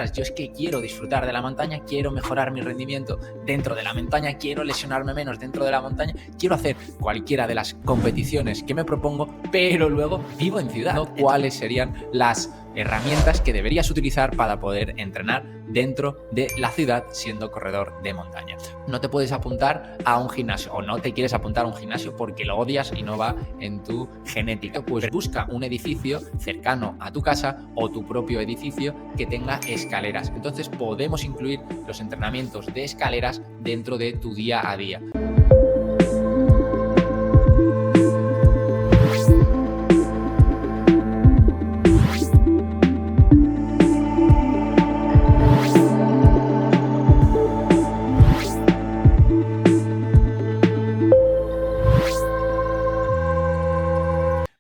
ostras, yo es que quiero disfrutar de la montaña, quiero mejorar mi rendimiento dentro de la montaña, quiero lesionarme menos dentro de la montaña, quiero hacer cualquiera de las competiciones que me propongo, pero luego vivo en ciudad. ¿Cuáles serían las herramientas que deberías utilizar para poder entrenar dentro de la ciudad siendo corredor de montaña? No te puedes apuntar a un gimnasio o no te quieres apuntar a un gimnasio porque lo odias y no va en tu genética. Pues busca un edificio cercano a tu casa o tu propio edificio que tenga escaleras. Entonces podemos incluir los entrenamientos de escaleras dentro de tu día a día.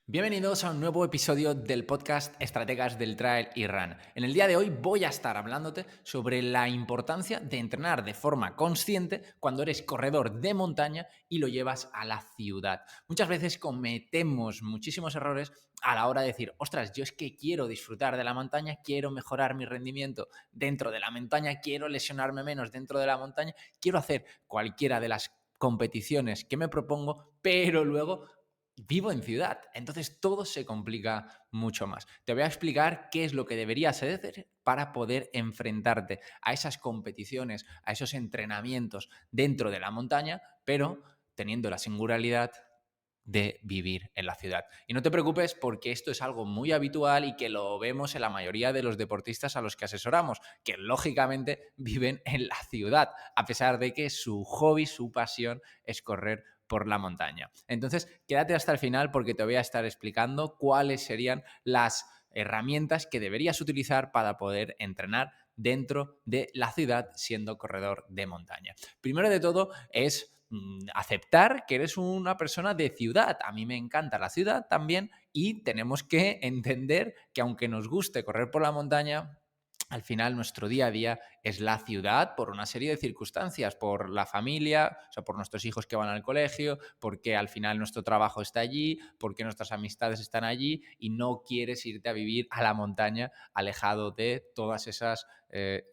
Bienvenidos a un nuevo episodio del podcast Estrategas del Trail y Run. En el día de hoy voy a estar hablándote sobre la importancia de entrenar de forma consciente cuando eres corredor de montaña y lo llevas a la ciudad. Muchas veces cometemos muchísimos errores a la hora de decir, ostras, yo es que quiero disfrutar de la montaña, quiero mejorar mi rendimiento dentro de la montaña, quiero lesionarme menos dentro de la montaña, quiero hacer cualquiera de las competiciones que me propongo, pero luego vivo en ciudad, entonces todo se complica mucho más. Te voy a explicar qué es lo que deberías hacer para poder enfrentarte a esas competiciones, a esos entrenamientos dentro de la montaña, pero teniendo la singularidad de vivir en la ciudad. Y no te preocupes porque esto es algo muy habitual y que lo vemos en la mayoría de los deportistas a los que asesoramos, que lógicamente viven en la ciudad, a pesar de que su hobby, su pasión es correr por la montaña. Entonces, quédate hasta el final porque te voy a estar explicando cuáles serían las herramientas que deberías utilizar para poder entrenar dentro de la ciudad siendo corredor de montaña. Primero de todo es aceptar que eres una persona de ciudad. A mí me encanta la ciudad también y tenemos que entender que aunque nos guste correr por la montaña, al final nuestro día a día es la ciudad por una serie de circunstancias, por la familia, o sea, por nuestros hijos que van al colegio, porque al final nuestro trabajo está allí, porque nuestras amistades están allí y no quieres irte a vivir a la montaña alejado de todas esas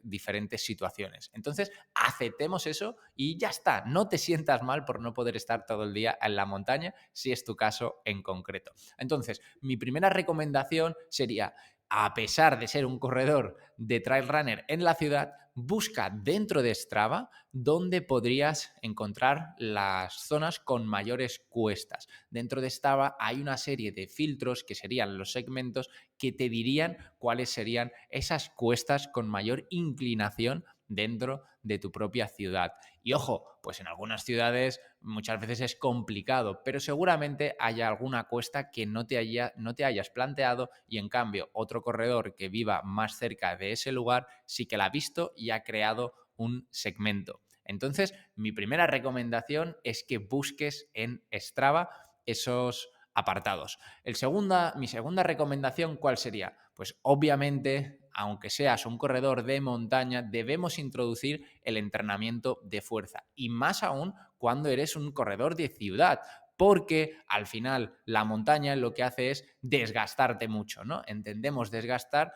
diferentes situaciones. Entonces, aceptemos eso y ya está. No te sientas mal por no poder estar todo el día en la montaña, si es tu caso en concreto. Entonces, mi primera recomendación sería, a pesar de ser un corredor de trail runner en la ciudad, busca dentro de Strava donde podrías encontrar las zonas con mayores cuestas. Dentro de Strava hay una serie de filtros que serían los segmentos que te dirían cuáles serían esas cuestas con mayor inclinación dentro de tu propia ciudad. Y ojo, pues en algunas ciudades muchas veces es complicado, pero seguramente haya alguna cuesta que no te hayas planteado y en cambio otro corredor que viva más cerca de ese lugar sí que la ha visto y ha creado un segmento. Entonces, mi primera recomendación es que busques en Strava esos apartados. Mi segunda recomendación, ¿cuál sería? Pues obviamente, aunque seas un corredor de montaña, debemos introducir el entrenamiento de fuerza y más aún cuando eres un corredor de ciudad, porque al final la montaña lo que hace es desgastarte mucho, ¿no? Entendemos desgastar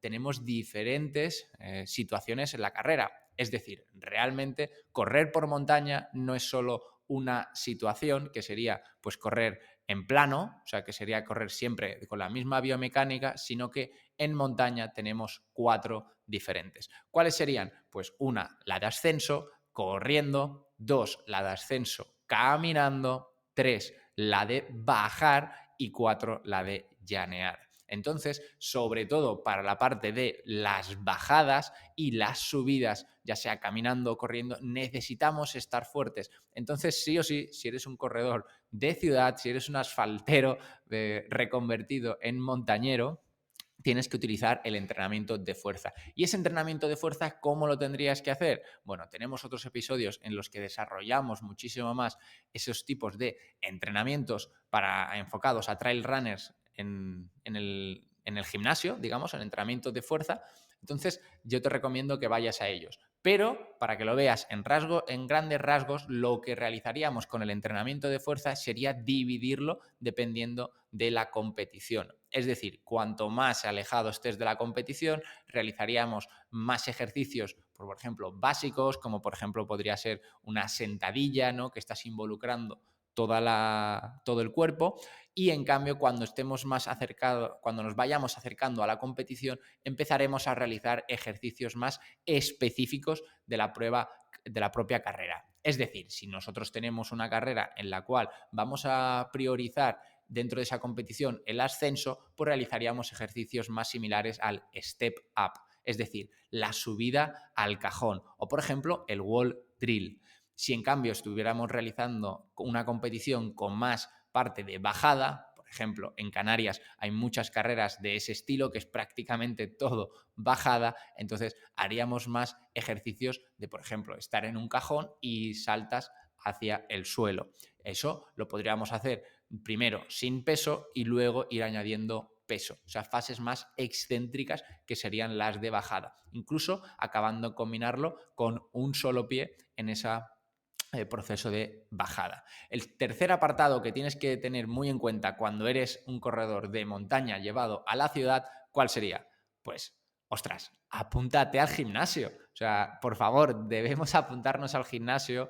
tenemos diferentes situaciones en la carrera. Es decir, realmente correr por montaña no es solo una situación que sería pues correr en plano, o sea que sería correr siempre con la misma biomecánica, sino que en montaña tenemos 4 diferentes. ¿Cuáles serían? Pues una, la de ascenso, corriendo; 2, la de ascenso, caminando; 3, la de bajar; y 4, la de llanear. Entonces, sobre todo para la parte de las bajadas y las subidas, ya sea caminando o corriendo, necesitamos estar fuertes. Entonces, sí o sí, si eres un corredor de ciudad, si eres un asfaltero reconvertido en montañero, tienes que utilizar el entrenamiento de fuerza. ¿Y ese entrenamiento de fuerza cómo lo tendrías que hacer? Bueno, tenemos otros episodios en los que desarrollamos muchísimo más esos tipos de entrenamientos enfocados a trail runners en el gimnasio, digamos, en entrenamiento de fuerza. Entonces, yo te recomiendo que vayas a ellos. Pero, para que lo veas en grandes rasgos, lo que realizaríamos con el entrenamiento de fuerza sería dividirlo dependiendo de la competición. Es decir, cuanto más alejado estés de la competición, realizaríamos más ejercicios, por ejemplo, básicos, como por ejemplo podría ser una sentadilla, ¿no? Que estás involucrando todo el cuerpo, y en cambio cuando estemos más acercados, cuando nos vayamos acercando a la competición, empezaremos a realizar ejercicios más específicos de la prueba, de la propia carrera. Es decir, si nosotros tenemos una carrera en la cual vamos a priorizar dentro de esa competición el ascenso, pues realizaríamos ejercicios más similares al step up, es decir, la subida al cajón, o por ejemplo el wall drill. Si en cambio estuviéramos realizando una competición con más parte de bajada, por ejemplo, en Canarias hay muchas carreras de ese estilo, que es prácticamente todo bajada, entonces haríamos más ejercicios de, por ejemplo, estar en un cajón y saltas hacia el suelo. Eso lo podríamos hacer primero sin peso y luego ir añadiendo peso, o sea, fases más excéntricas que serían las de bajada, incluso acabando combinarlo con un solo pie en esa proceso de bajada. El tercer apartado que tienes que tener muy en cuenta cuando eres un corredor de montaña llevado a la ciudad, ¿cuál sería? Pues, ostras, apúntate al gimnasio. O sea, por favor, debemos apuntarnos al gimnasio,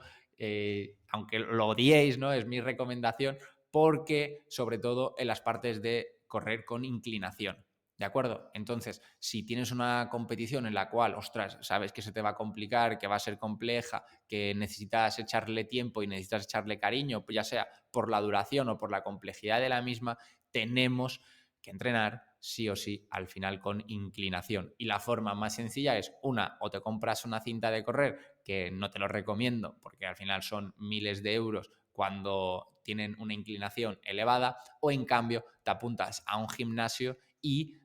aunque lo odiéis, ¿no? Es mi recomendación, porque sobre todo en las partes de correr con inclinación. ¿De acuerdo? Entonces, si tienes una competición en la cual, ostras, sabes que se te va a complicar, que va a ser compleja, que necesitas echarle tiempo y necesitas echarle cariño, ya sea por la duración o por la complejidad de la misma, tenemos que entrenar sí o sí al final con inclinación. Y la forma más sencilla es o te compras una cinta de correr, que no te lo recomiendo porque al final son miles de euros cuando tienen una inclinación elevada, o en cambio te apuntas a un gimnasio y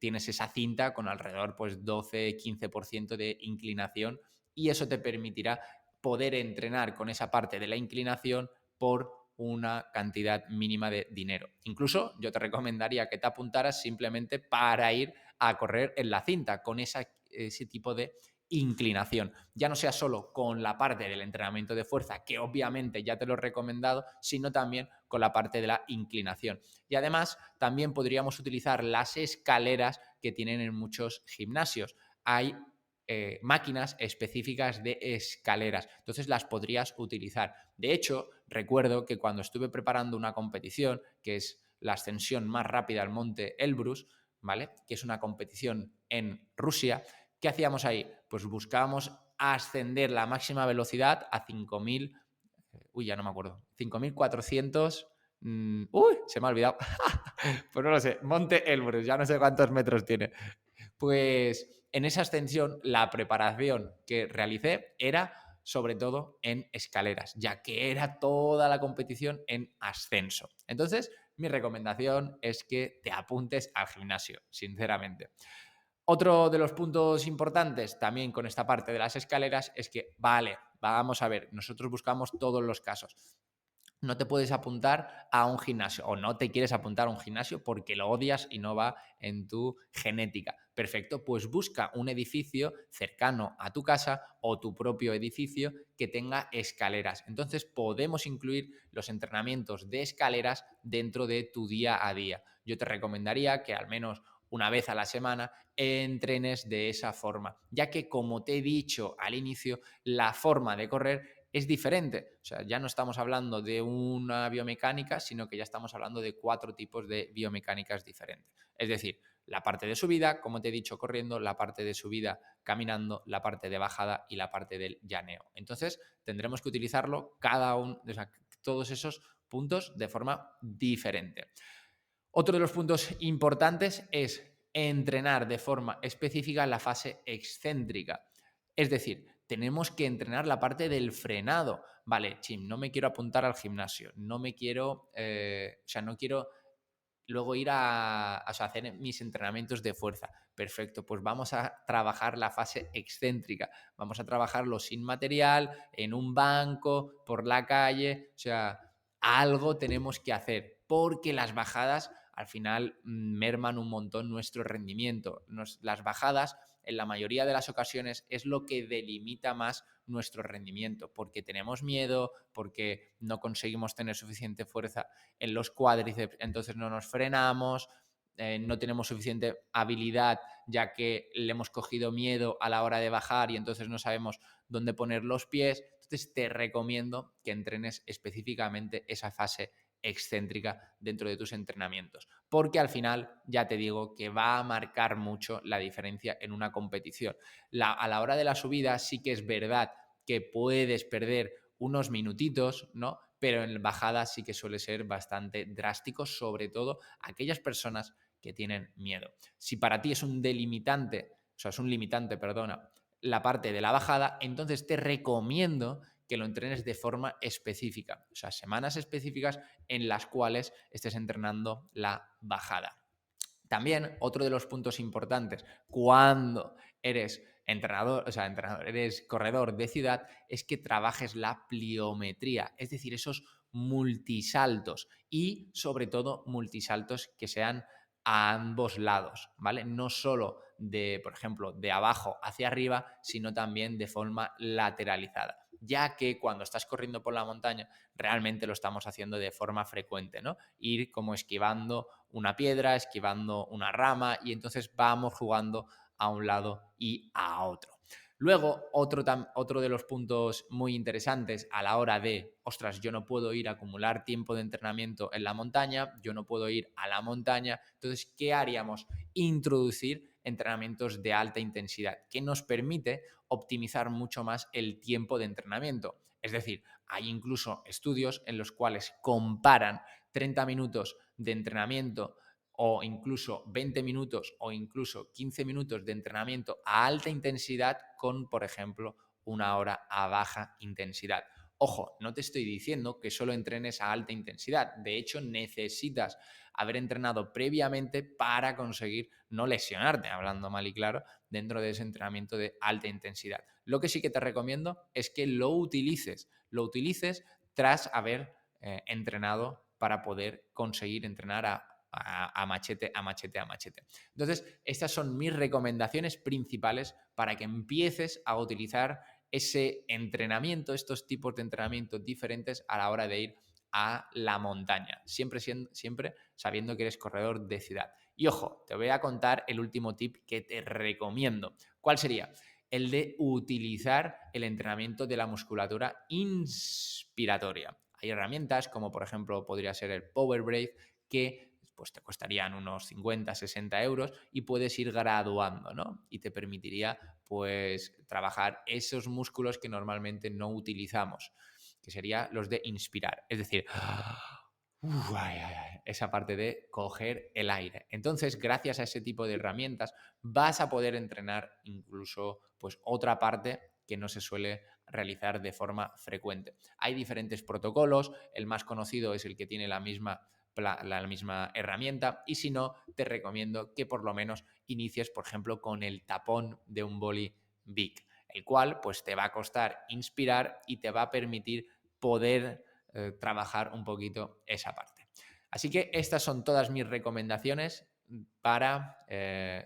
tienes esa cinta con alrededor pues 12-15% de inclinación, y eso te permitirá poder entrenar con esa parte de la inclinación por una cantidad mínima de dinero. Incluso yo te recomendaría que te apuntaras simplemente para ir a correr en la cinta con ese tipo de inclinación. Ya no sea solo con la parte del entrenamiento de fuerza, que obviamente ya te lo he recomendado, sino también con la parte de la inclinación. Y además también podríamos utilizar las escaleras que tienen en muchos gimnasios. Hay máquinas específicas de escaleras, entonces las podrías utilizar. De hecho, recuerdo que cuando estuve preparando una competición, que es la ascensión más rápida al monte Elbrus, ¿vale? Que es una competición en Rusia, ¿qué hacíamos ahí? Pues buscábamos ascender la máxima velocidad a 5.000, ya no me acuerdo, 5.400, se me ha olvidado, pues no lo sé, Monte Elbrus, ya no sé cuántos metros tiene. Pues en esa ascensión la preparación que realicé era sobre todo en escaleras, ya que era toda la competición en ascenso. Entonces, mi recomendación es que te apuntes al gimnasio, sinceramente. Otro de los puntos importantes también con esta parte de las escaleras es que, vale, vamos a ver, nosotros buscamos todos los casos. No te puedes apuntar a un gimnasio, o no te quieres apuntar a un gimnasio porque lo odias y no va en tu genética. Perfecto, pues busca un edificio cercano a tu casa o tu propio edificio que tenga escaleras. Entonces podemos incluir los entrenamientos de escaleras dentro de tu día a día. Yo te recomendaría que al menos una vez a la semana entrenes de esa forma, ya que, como te he dicho al inicio, la forma de correr es diferente. O sea, ya no estamos hablando de una biomecánica, sino que ya estamos hablando de 4 tipos de biomecánicas diferentes. Es decir, la parte de subida, como te he dicho, corriendo, la parte de subida caminando, la parte de bajada y la parte del llaneo. Entonces, tendremos que utilizarlo o sea, todos esos puntos de forma diferente. Otro de los puntos importantes es entrenar de forma específica la fase excéntrica. Es decir, tenemos que entrenar la parte del frenado. Vale, Chim, no me quiero apuntar al gimnasio, no me quiero, no quiero luego ir o sea, hacer mis entrenamientos de fuerza. Perfecto, pues vamos a trabajar la fase excéntrica. Vamos a trabajarlo sin material, en un banco, por la calle. O sea, algo tenemos que hacer, porque las bajadas al final merman un montón nuestro rendimiento. Las bajadas, en la mayoría de las ocasiones, es lo que delimita más nuestro rendimiento, porque tenemos miedo, porque no conseguimos tener suficiente fuerza en los cuádriceps, entonces no nos frenamos, no tenemos suficiente habilidad ya que le hemos cogido miedo a la hora de bajar y entonces no sabemos dónde poner los pies. Entonces te recomiendo que entrenes específicamente esa fase excéntrica dentro de tus entrenamientos, porque al final ya te digo que va a marcar mucho la diferencia en una competición. A la hora de la subida sí que es verdad que puedes perder unos minutitos, ¿no? Pero en bajada sí que suele ser bastante drástico, sobre todo aquellas personas que tienen miedo. Si para ti es un delimitante, o sea, es un limitante, perdona, la parte de la bajada, entonces te recomiendo que lo entrenes de forma específica, o sea, semanas específicas en las cuales estés entrenando la bajada. También otro de los puntos importantes cuando eres entrenador, o sea, eres corredor de ciudad, es que trabajes la pliometría, es decir, esos multisaltos y sobre todo multisaltos que sean a ambos lados, ¿vale? No solo de, por ejemplo, de abajo hacia arriba, sino también de forma lateralizada, ya que cuando estás corriendo por la montaña realmente lo estamos haciendo de forma frecuente, ¿no? Ir como esquivando una piedra, esquivando una rama y entonces vamos jugando a un lado y a otro. Luego, otro de los puntos muy interesantes a la hora de, ostras, yo no puedo ir a acumular tiempo de entrenamiento en la montaña, yo no puedo ir a la montaña, entonces, ¿qué haríamos? Introducir entrenamientos de alta intensidad, que nos permite optimizar mucho más el tiempo de entrenamiento. Es decir, hay incluso estudios en los cuales comparan 30 minutos de entrenamiento o incluso 20 minutos o incluso 15 minutos de entrenamiento a alta intensidad con, por ejemplo, una hora a baja intensidad. Ojo, no te estoy diciendo que solo entrenes a alta intensidad. De hecho, necesitas haber entrenado previamente para conseguir no lesionarte, hablando mal y claro, dentro de ese entrenamiento de alta intensidad. Lo que sí que te recomiendo es que lo utilices tras haber entrenado para poder conseguir entrenar a machete, a machete, a machete. Entonces, estas son mis recomendaciones principales para que empieces a utilizar ese entrenamiento, estos tipos de entrenamiento diferentes a la hora de ir a la montaña, siempre sabiendo que eres corredor de ciudad. Y ojo, te voy a contar el último tip que te recomiendo. ¿Cuál sería? El de utilizar el entrenamiento de la musculatura inspiratoria. Hay herramientas como por ejemplo podría ser el Power Breath que pues te costarían unos 50, 60 euros y puedes ir graduando, ¿no? Y te permitiría pues trabajar esos músculos que normalmente no utilizamos, que serían los de inspirar, es decir, esa parte de coger el aire. Entonces, gracias a ese tipo de herramientas, vas a poder entrenar incluso pues otra parte que no se suele realizar de forma frecuente. Hay diferentes protocolos, el más conocido es el que tiene la misma herramienta y si no, te recomiendo que por lo menos inicies, por ejemplo, con el tapón de un boli big, el cual pues te va a costar inspirar y te va a permitir poder trabajar un poquito esa parte. Así que estas son todas mis recomendaciones para,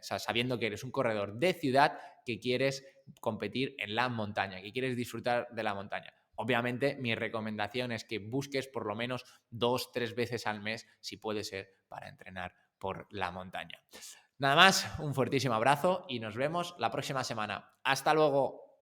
sabiendo que eres un corredor de ciudad que quieres competir en la montaña, que quieres disfrutar de la montaña. Obviamente, mi recomendación es que busques por lo menos 2-3 veces al mes, si puede ser, para entrenar por la montaña. Nada más, un fuertísimo abrazo y nos vemos la próxima semana. ¡Hasta luego!